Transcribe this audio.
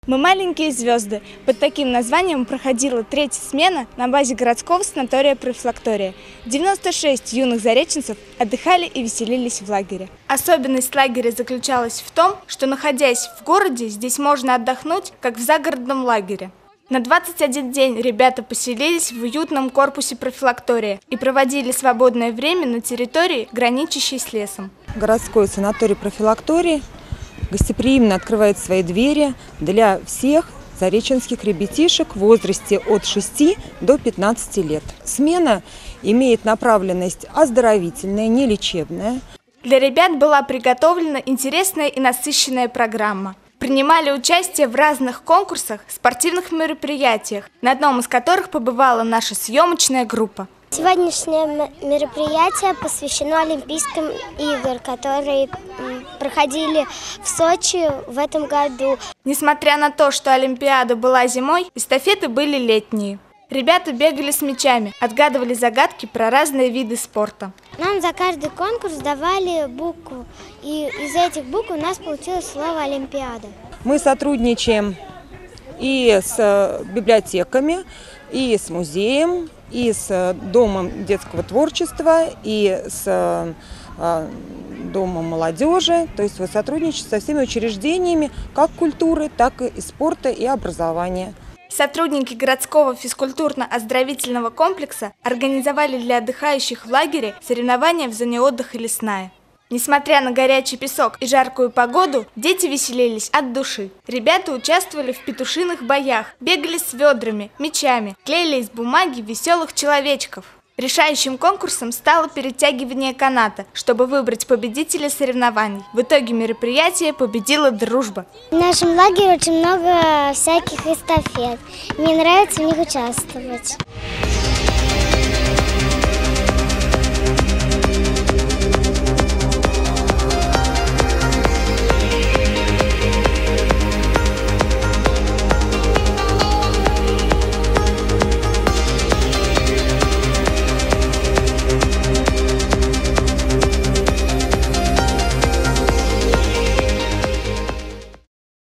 Мы маленькие звезды. Под таким названием проходила третья смена на базе городского санатория «Профилактория». 96 юных зареченцев отдыхали и веселились в лагере. Особенность лагеря заключалась в том, что, находясь в городе, здесь можно отдохнуть, как в загородном лагере. На 21 день ребята поселились в уютном корпусе «Профилактория» и проводили свободное время на территории, граничащей с лесом. Городской санаторий «Профилактория» гостеприимно открывает свои двери для всех зареченских ребятишек в возрасте от 6 до 15 лет. Смена имеет направленность оздоровительная, не лечебная. Для ребят была приготовлена интересная и насыщенная программа. Принимали участие в разных конкурсах, спортивных мероприятиях, на одном из которых побывала наша съемочная группа. Сегодняшнее мероприятие посвящено Олимпийским играм, которые проходили в Сочи в этом году. Несмотря на то, что Олимпиада была зимой, эстафеты были летние. Ребята бегали с мячами, отгадывали загадки про разные виды спорта. Нам за каждый конкурс давали букву, и из этих букв у нас получилось слово «Олимпиада». Мы сотрудничаем и с библиотеками, и с музеем, и с Домом детского творчества, и с Домом молодежи. То есть мы сотрудничаем со всеми учреждениями как культуры, так и спорта и образования. Сотрудники городского физкультурно-оздоровительного комплекса организовали для отдыхающих в лагере соревнования в зоне отдыха «Лесная». Несмотря на горячий песок и жаркую погоду, дети веселились от души. Ребята участвовали в петушиных боях, бегали с ведрами, мячами, клеили из бумаги веселых человечков. Решающим конкурсом стало перетягивание каната, чтобы выбрать победителя соревнований. В итоге мероприятия победила дружба. В нашем лагере очень много всяких эстафет. Мне нравится в них участвовать.